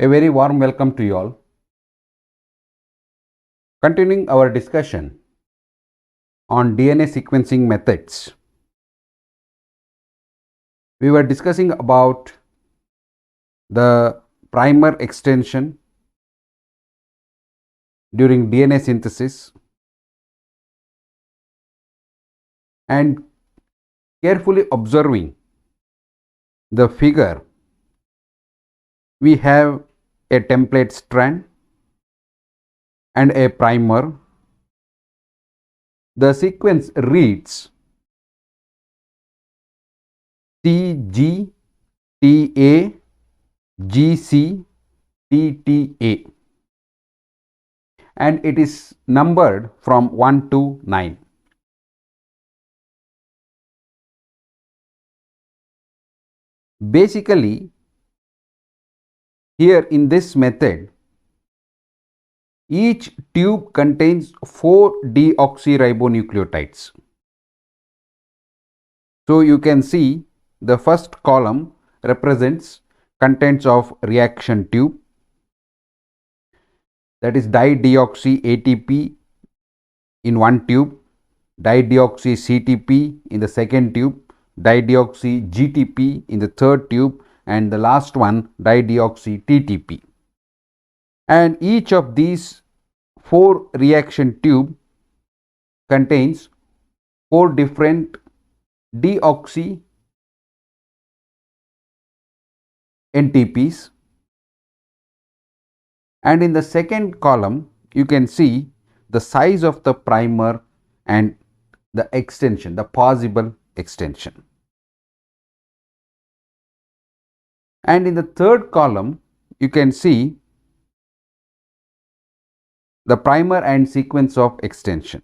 A very warm welcome to you all. Continuing our discussion on DNA sequencing methods, we were discussing about the primer extension during DNA synthesis and carefully observing the figure. We have a template strand and a primer. The sequence reads CG TA GC TTA and it is numbered from 1 to 9. Basically, here in this method, each tube contains 4 deoxyribonucleotides. So you can see the first column represents contents of reaction tube, that is dideoxy ATP in one tube, dideoxy CTP in the second tube, dideoxy GTP in the third tube, and the last one dideoxy TTP. And each of these 4 reaction tube contains 4 different deoxy NTPs, and in the second column you can see the size of the primer and the extension, the possible extension. And in the third column you can see the primer and sequence of extension.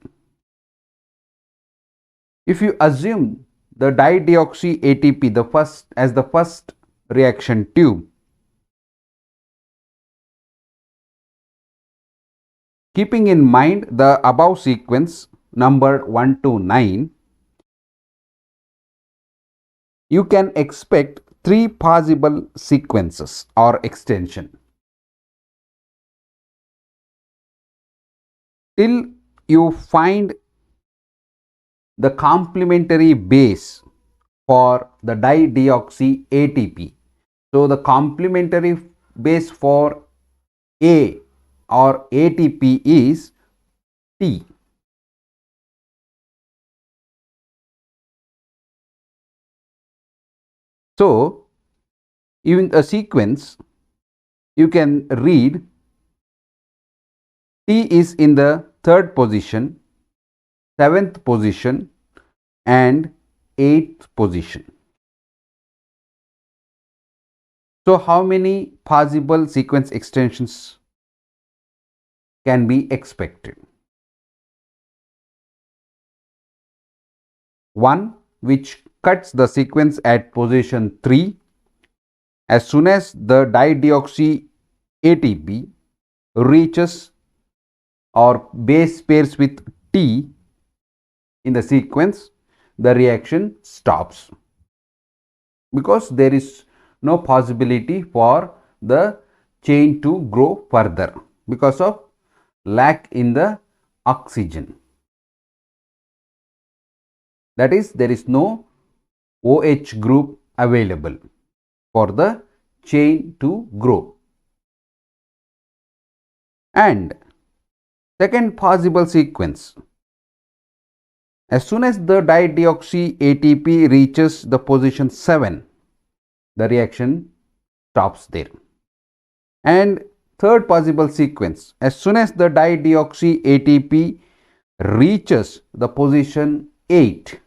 If you assume the dideoxy ATP as the first reaction tube, keeping in mind the above sequence numbered 1 to 9, you can expect 3 possible sequences or extension. Till you find the complementary base for the dideoxy ATP. So the complementary base for A or ATP is T. So in a sequence you can read T is in the 3rd position, 7th position and 8th position. So how many possible sequence extensions can be expected? One which cuts the sequence at position 3 as soon as the dideoxy ATP reaches or base pairs with T in the sequence, the reaction stops because there is no possibility for the chain to grow further because of lack in the oxygen. That is, there is no OH group available for the chain to grow. And second possible sequence, as soon as the dideoxy ATP reaches the position 7, the reaction stops there. And third possible sequence, as soon as the dideoxy ATP reaches the position 8,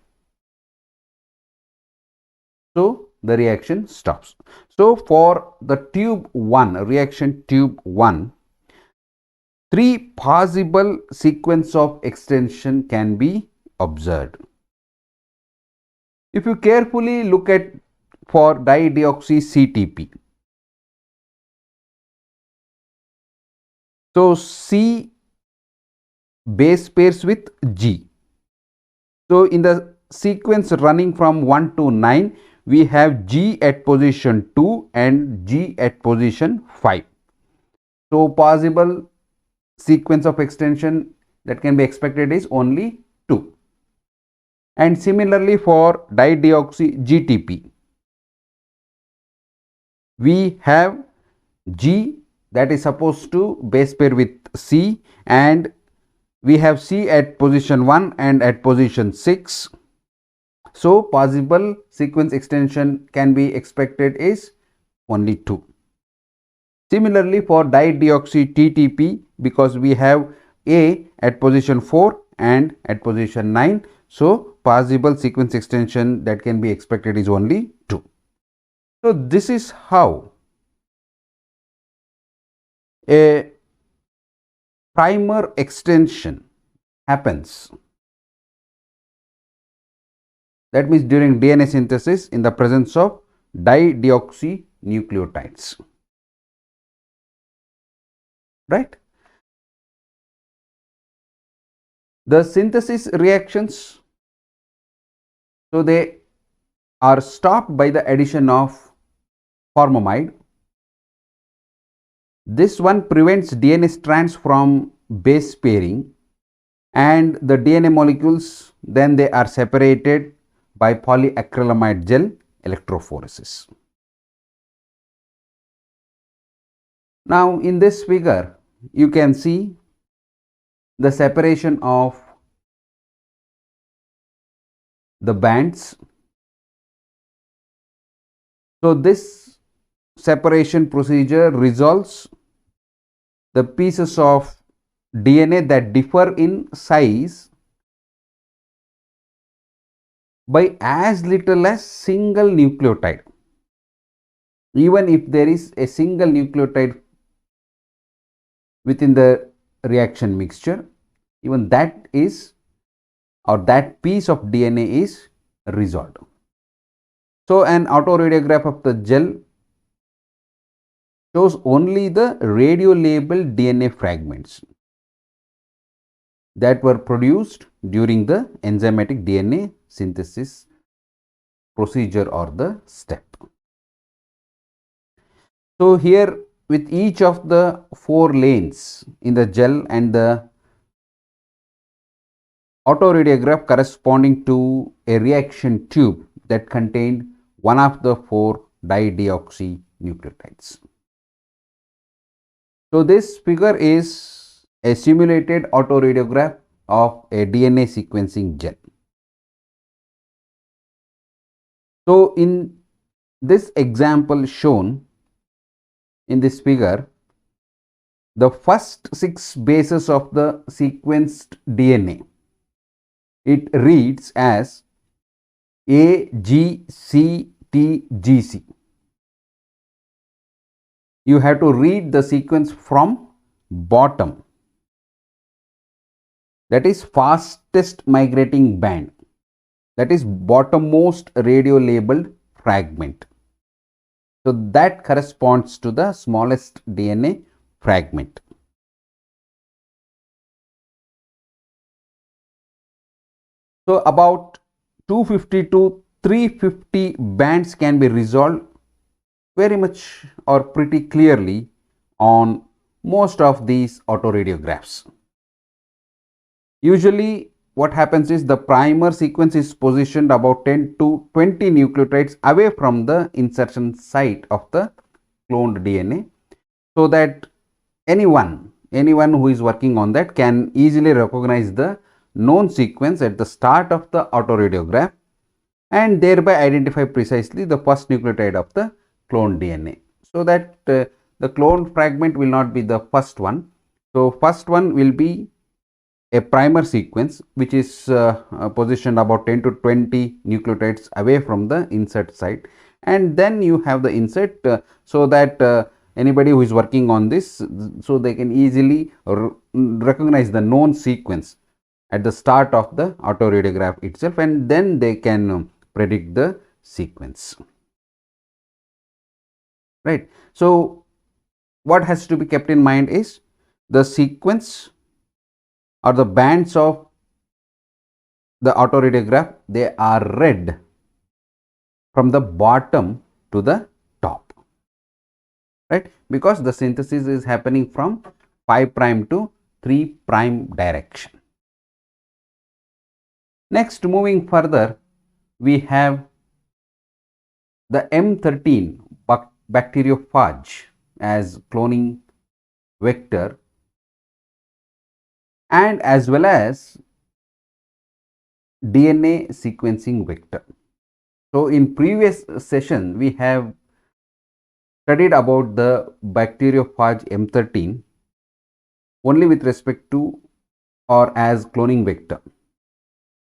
so the reaction stops. So for the tube 1, reaction tube 1, 3 possible sequence of extension can be observed. If you carefully look at for dideoxy CTP, so C base pairs with G. So in the sequence running from 1 to 9, we have G at position 2 and G at position 5. So possible sequence of extension that can be expected is only 2. And similarly for dideoxy GTP, we have G that is supposed to base pair with C, and we have C at position 1 and at position 6. So possible sequence extension can be expected is only 2. Similarly for dideoxy TTP, because we have A at position 4 and at position 9, so possible sequence extension that can be expected is only 2. So this is how a primer extension happens. That means during DNA synthesis in the presence of dideoxynucleotides. Right? The synthesis reactions, so they are stopped by the addition of formamide. This one prevents DNA strands from base pairing, and the DNA molecules then they are separated by polyacrylamide gel electrophoresis. Now in this figure you can see the separation of the bands. So this separation procedure resolves the pieces of DNA that differ in size by as little as single nucleotide. Even if there is a single nucleotide within the reaction mixture, even that is, or that piece of DNA is resolved. So an autoradiograph of the gel shows only the radio labeled DNA fragments that were produced during the enzymatic DNA synthesis procedure or the step. So here with each of the 4 lanes in the gel and the autoradiograph corresponding to a reaction tube that contained one of the 4 dideoxynucleotides. So this figure is a simulated autoradiograph of a DNA sequencing gel. So in this example shown in this figure, the first 6 bases of the sequenced DNA, it reads as A, G, C, T, G, C. You have to read the sequence from bottom, that is fastest migrating band, that is bottommost radio labeled fragment. So that corresponds to the smallest DNA fragment. So about 250 to 350 bands can be resolved very much or pretty clearly on most of these autoradiographs. Usually what happens is the primer sequence is positioned about 10 to 20 nucleotides away from the insertion site of the cloned DNA, so that anyone who is working on that can easily recognize the known sequence at the start of the autoradiograph and thereby identify precisely the first nucleotide of the cloned DNA, so that the cloned fragment will not be the first one. So first one will be a primer sequence which is positioned about 10 to 20 nucleotides away from the insert site, and then you have the insert so that anybody who is working on this, so they can easily recognize the known sequence at the start of the autoradiograph itself, and then they can predict the sequence. Right. So what has to be kept in mind is the sequence or the bands of the autoradiograph, they are read from the bottom to the top. right? Because the synthesis is happening from 5 prime to 3 prime direction. Next, moving further, we have the M13 bacteriophage as cloning vector, and as well as DNA sequencing vector. So in previous session we have studied about the bacteriophage M13 only with respect to or as cloning vector.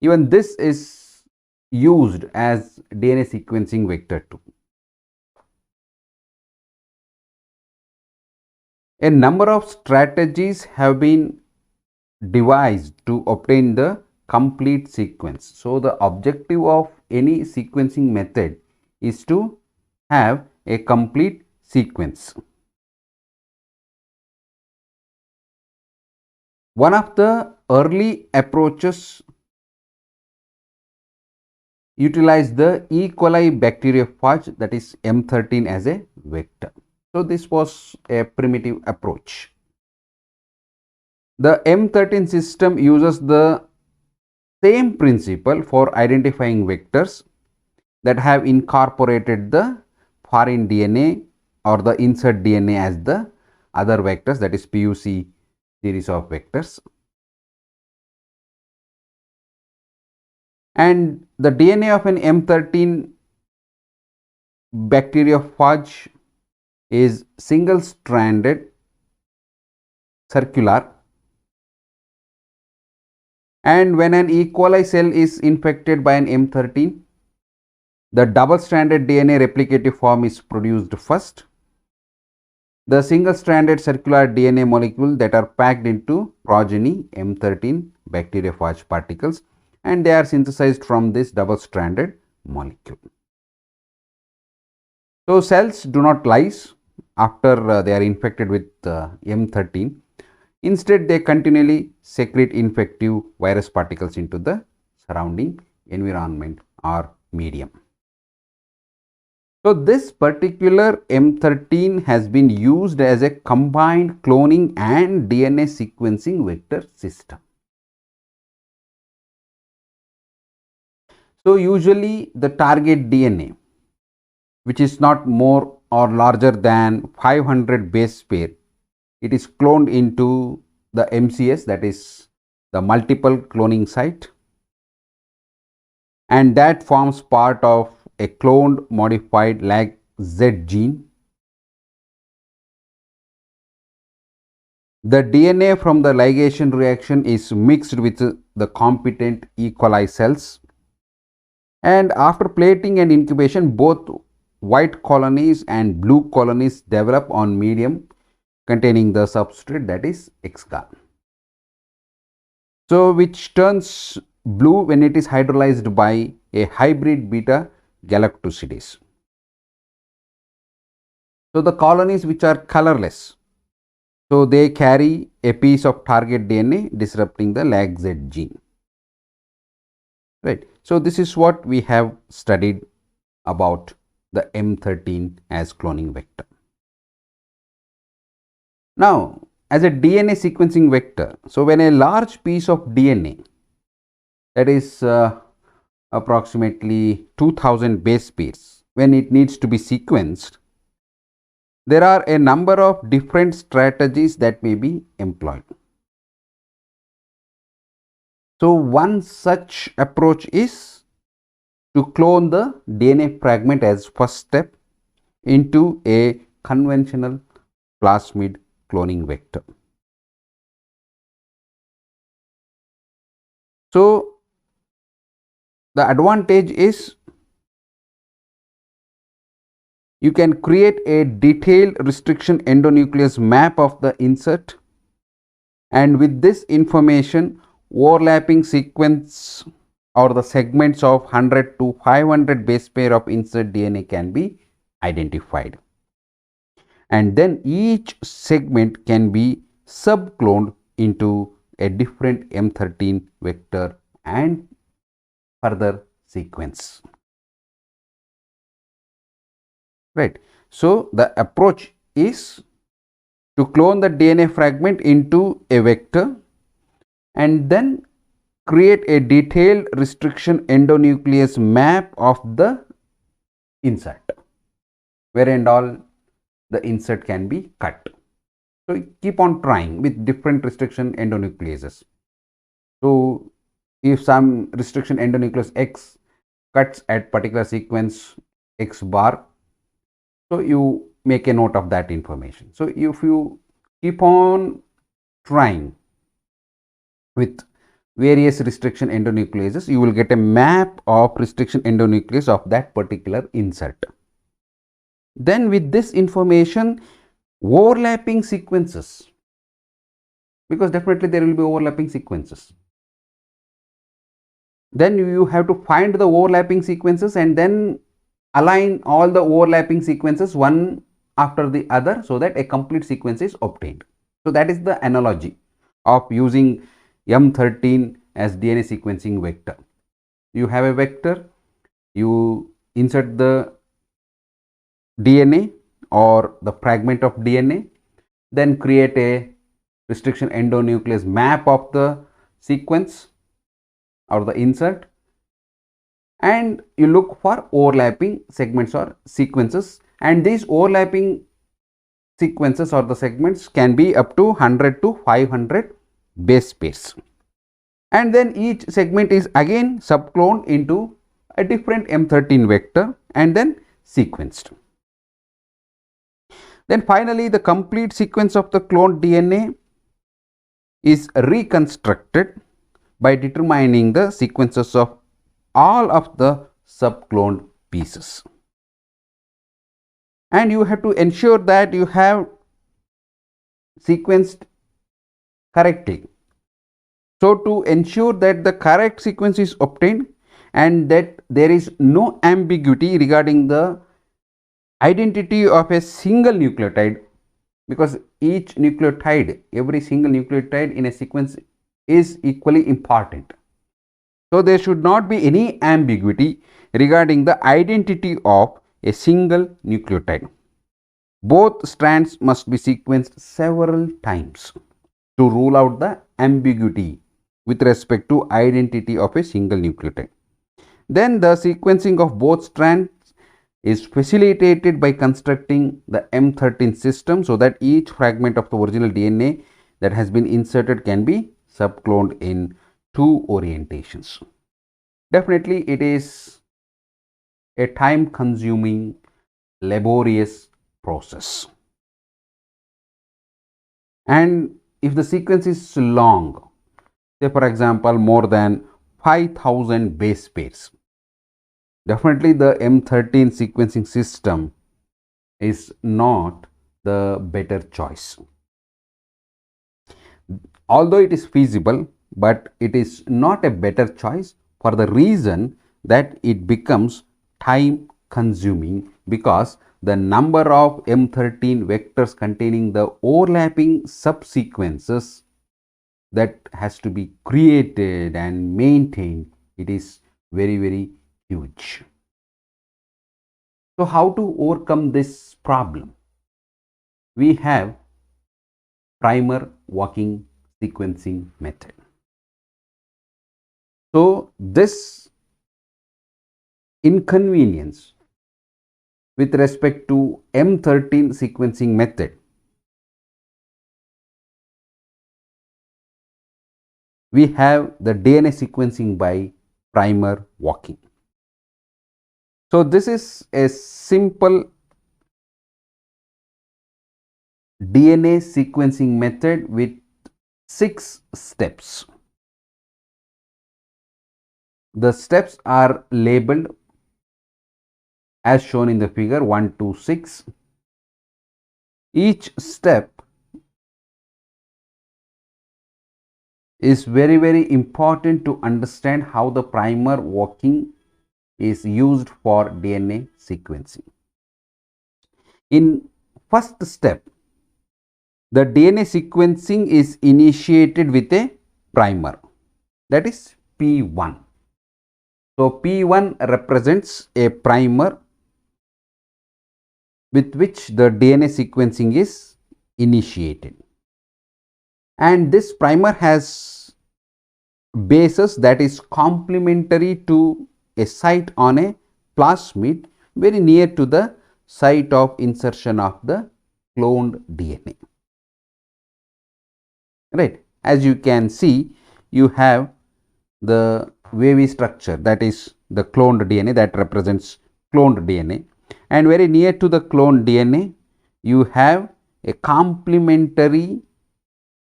Even this is used as DNA sequencing vector too. A number of strategies have been devised to obtain the complete sequence. So the objective of any sequencing method is to have a complete sequence. One of the early approaches utilized the E. coli bacteriophage, that is M13, as a vector. So this was a primitive approach. The M13 system uses the same principle for identifying vectors that have incorporated the foreign DNA or the insert DNA as the other vectors, that is PUC series of vectors. And the DNA of an M13 bacteriophage is single stranded, circular, and when an E. coli cell is infected by an M13, the double stranded DNA replicative form is produced first. The single stranded circular DNA molecule that are packed into progeny M13 bacteriophage particles, and they are synthesized from this double stranded molecule. So cells do not lyse after they are infected with M13. Instead, they continually secrete infective virus particles into the surrounding environment or medium. So this particular M13 has been used as a combined cloning and DNA sequencing vector system. So usually the target DNA, which is not more or larger than 500 base pair, it is cloned into the MCS, that is the multiple cloning site, and that forms part of a cloned modified lag Z gene. The DNA from the ligation reaction is mixed with the competent E. coli cells, and after plating and incubation, both white colonies and blue colonies develop on medium containing the substrate, that is exagar. So which turns blue when it is hydrolyzed by a hybrid beta galactosidase. So the colonies which are colorless, so they carry a piece of target DNA disrupting the LAG-Z gene, right? So this is what we have studied about the M13 as cloning vector. Now, as a DNA sequencing vector, so when a large piece of DNA, that is approximately 2000 base pairs, when it needs to be sequenced, there are a number of different strategies that may be employed. So one such approach is to clone the DNA fragment as first step into a conventional plasmid cloning vector. So the advantage is you can create a detailed restriction endonuclease map of the insert, and with this information, overlapping sequence or the segments of 100 to 500 base pair of insert DNA can be identified, and then each segment can be subcloned into a different M13 vector and further sequence, right? So the approach is to clone the DNA fragment into a vector and then create a detailed restriction endonuclease map of the insert, where and all the insert can be cut. So keep on trying with different restriction endonucleases. So if some restriction endonuclease X cuts at particular sequence X bar, so you make a note of that information. So if you keep on trying with various restriction endonucleases, you will get a map of restriction endonuclease of that particular insert. Then with this information, overlapping sequences, because definitely there will be overlapping sequences, then you have to find the overlapping sequences and then align all the overlapping sequences one after the other so that a complete sequence is obtained. So that is the analogy of using M13 as DNA sequencing vector. You have a vector, you insert the DNA or the fragment of DNA, then create a restriction endonuclease map of the sequence or the insert, and you look for overlapping segments or sequences, and these overlapping sequences or the segments can be up to 100 to 500 base pairs, and then each segment is again subcloned into a different M13 vector and then sequenced. Then finally the complete sequence of the cloned DNA is reconstructed by determining the sequences of all of the subcloned pieces, and you have to ensure that you have sequenced correctly. So to ensure that the correct sequence is obtained and that there is no ambiguity regarding the identity of a single nucleotide, because each nucleotide, every single nucleotide in a sequence is equally important. So there should not be any ambiguity regarding the identity of a single nucleotide. Both strands must be sequenced several times to rule out the ambiguity with respect to identity of a single nucleotide. Then the sequencing of both strands is facilitated by constructing the M13 system so that each fragment of the original DNA that has been inserted can be subcloned in two orientations. Definitely it is a time consuming, laborious process, and if the sequence is long, say for example more than 5000 base pairs, definitely the M13 sequencing system is not the better choice. Although it is feasible, but it is not a better choice for the reason that it becomes time consuming, because the number of M13 vectors containing the overlapping subsequences that has to be created and maintained, it is very huge. So how to overcome this problem? We have primer walking sequencing method. So this inconvenience with respect to M13 sequencing method, we have the DNA sequencing by primer walking. So this is a simple DNA sequencing method with 6 steps. The steps are labeled as shown in the figure 1, 2, 6. Each step is very important to understand how the primer walking is used for DNA sequencing. In first step, the DNA sequencing is initiated with a primer, that is P1. So P1 represents a primer with which the DNA sequencing is initiated. And this primer has bases that is complementary to a site on a plasmid very near to the site of insertion of the cloned DNA. Right. As you can see, you have the wavy structure, that is the cloned DNA, that represents cloned DNA, and very near to the cloned DNA you have a complementary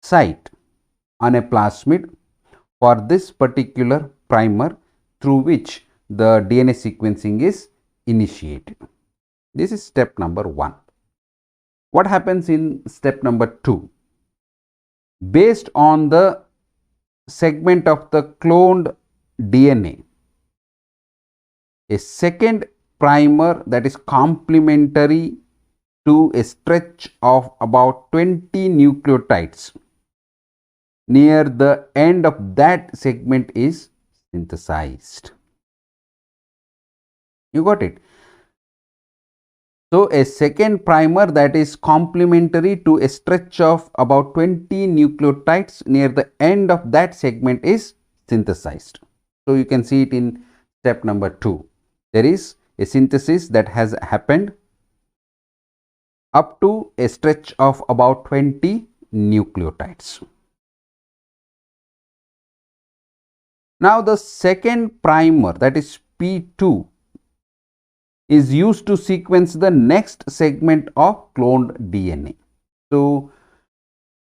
site on a plasmid for this particular primer through which the DNA sequencing is initiated. This is step number 1. What happens in step number 2? Based on the segment of the cloned DNA, a second primer that is complementary to a stretch of about 20 nucleotides near the end of that segment is synthesized. You got it? So, a second primer that is complementary to a stretch of about 20 nucleotides near the end of that segment is synthesized. So, you can see it in step number 2. There is a synthesis that has happened up to a stretch of about 20 nucleotides. Now, the second primer, that is P2, is used to sequence the next segment of cloned DNA. So,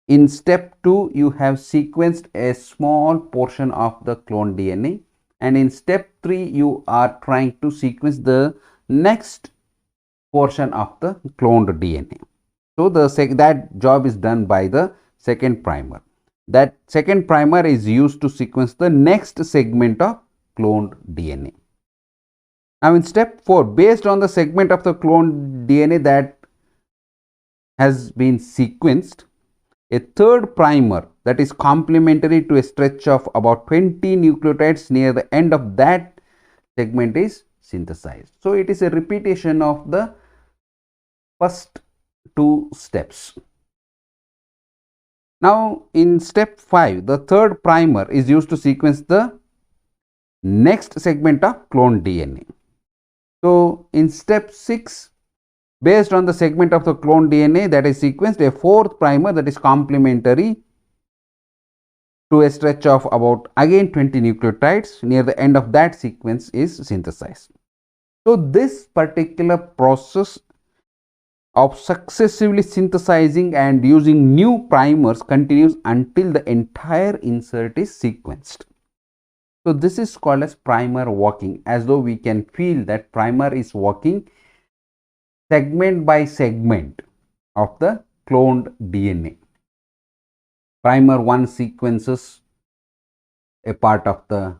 in step 2 you have sequenced a small portion of the cloned DNA, and in step 3 you are trying to sequence the next portion of the cloned DNA. So, that job is done by the second primer. That second primer is used to sequence the next segment of cloned DNA. Now, in step 4, based on the segment of the cloned DNA that has been sequenced, a third primer that is complementary to a stretch of about 20 nucleotides near the end of that segment is synthesized. So, it is a repetition of the first 2 steps. Now, in step 5, the third primer is used to sequence the next segment of cloned DNA. So, in step 6, based on the segment of the cloned DNA that is sequenced, a fourth primer that is complementary to a stretch of about again 20 nucleotides near the end of that sequence is synthesized. So, this particular process of successively synthesizing and using new primers continues until the entire insert is sequenced. So, this is called as primer walking, as though we can feel that primer is walking segment by segment of the cloned DNA. Primer 1 sequences a part of the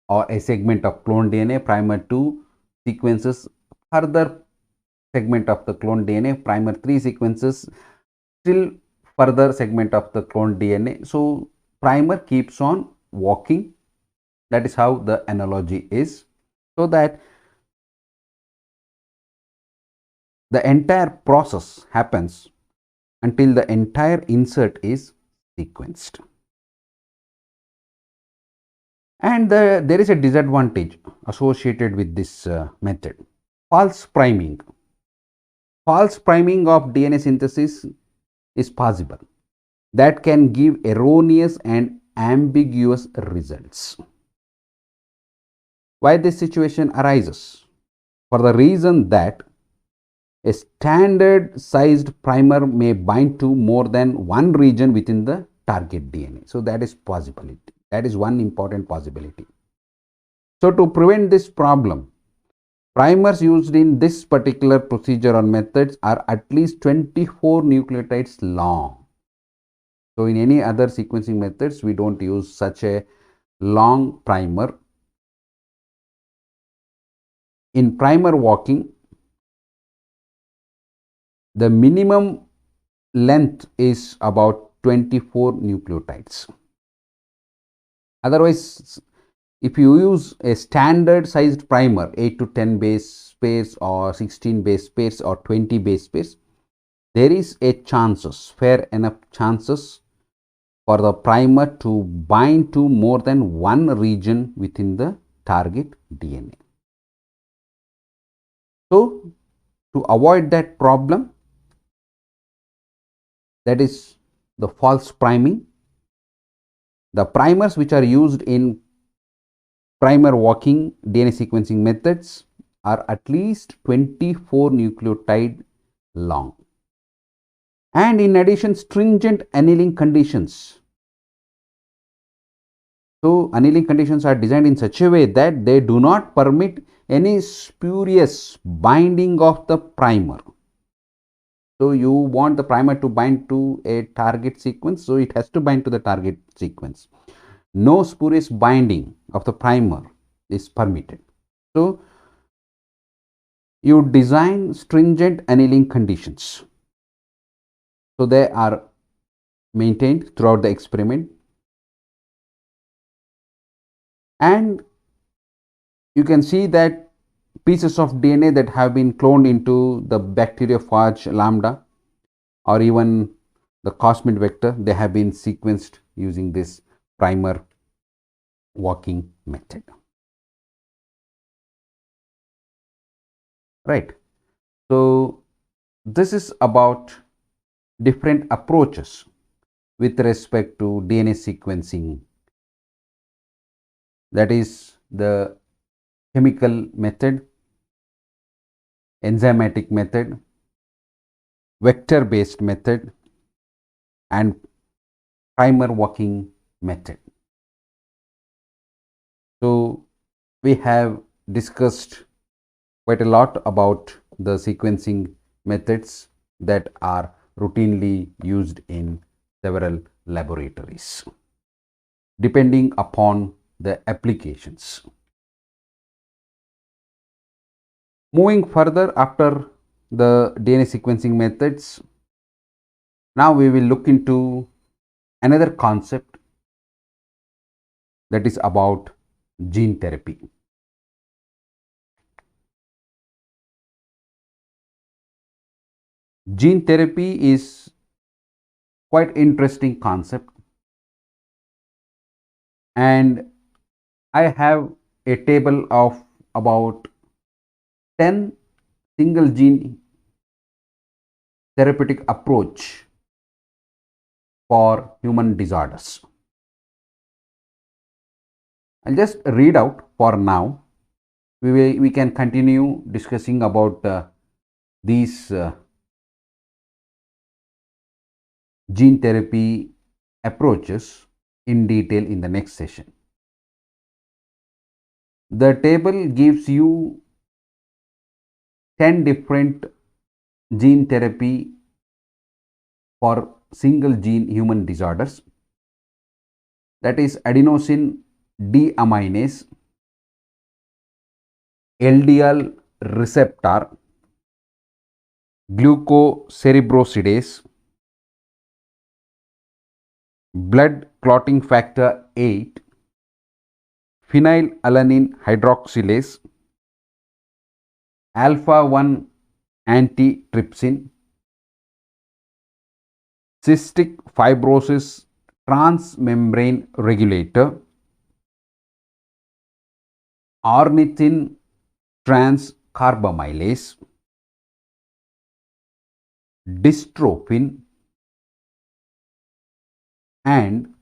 or a segment of cloned DNA. Primer 2 sequences further segment of the cloned DNA. Primer 3 sequences still further segment of the cloned DNA. So, primer keeps on walking. That is how the analogy is, so that the entire process happens until the entire insert is sequenced. And there is a disadvantage associated with this method: false priming. False priming of DNA synthesis is possible. That can give erroneous and ambiguous results. Why this situation arises? For the reason that a standard sized primer may bind to more than one region within the target DNA. So, that is possibility. That is one important possibility. So, to prevent this problem, primers used in this particular procedure or methods are at least 24 nucleotides long. So, in any other sequencing methods, we do not use such a long primer. In primer walking, the minimum length is about 24 nucleotides. Otherwise, if you use a standard sized primer, 8 to 10 base pairs or 16 base pairs or 20 base pairs, there is a chances, fair enough chances for the primer to bind to more than one region within the target DNA. So, to avoid that problem, that is the false priming, the primers which are used in primer walking DNA sequencing methods are at least 24 nucleotide long. And in addition, stringent annealing conditions. So, annealing conditions are designed in such a way that they do not permit any spurious binding of the primer. So, you want the primer to bind to a target sequence, so it has to bind to the target sequence. No spurious binding of the primer is permitted. So, you design stringent annealing conditions. So, they are maintained throughout the experiment, and you can see that pieces of DNA that have been cloned into the bacteriophage lambda or even the cosmid vector, they have been sequenced using this primer walking method. Right. So, this is about different approaches with respect to DNA sequencing, that is the chemical method, enzymatic method, vector based method and primer walking method. So, we have discussed quite a lot about the sequencing methods that are routinely used in several laboratories, depending upon the applications. Moving further after the DNA sequencing methods, now we will look into another concept, that is about gene therapy. Gene therapy is quite interesting concept, and I have a table of about 10 single gene therapeutic approach for human disorders. I'll just read out for now. We can continue discussing about these gene therapy approaches in detail in the next session. The table gives you 10 different gene therapy for single gene human disorders, that is adenosine deaminase, LDL receptor, glucocerebrosidase, blood clotting factor 8, phenylalanine hydroxylase, alpha 1 antitrypsin, cystic fibrosis transmembrane regulator, ornithine transcarbamylase, dystrophin and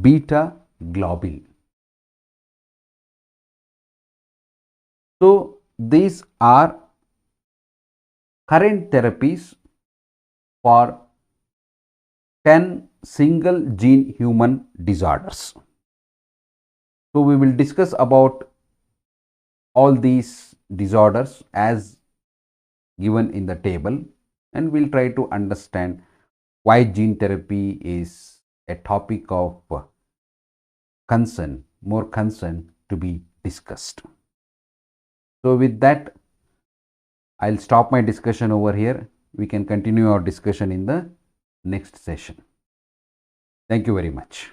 beta globin. So, these are current therapies for 10 single gene human disorders. So, we will discuss about all these disorders as given in the table, and we will try to understand why gene therapy is a topic of concern, more concern to be discussed. So, with that, I will stop my discussion over here. We can continue our discussion in the next session. Thank you very much.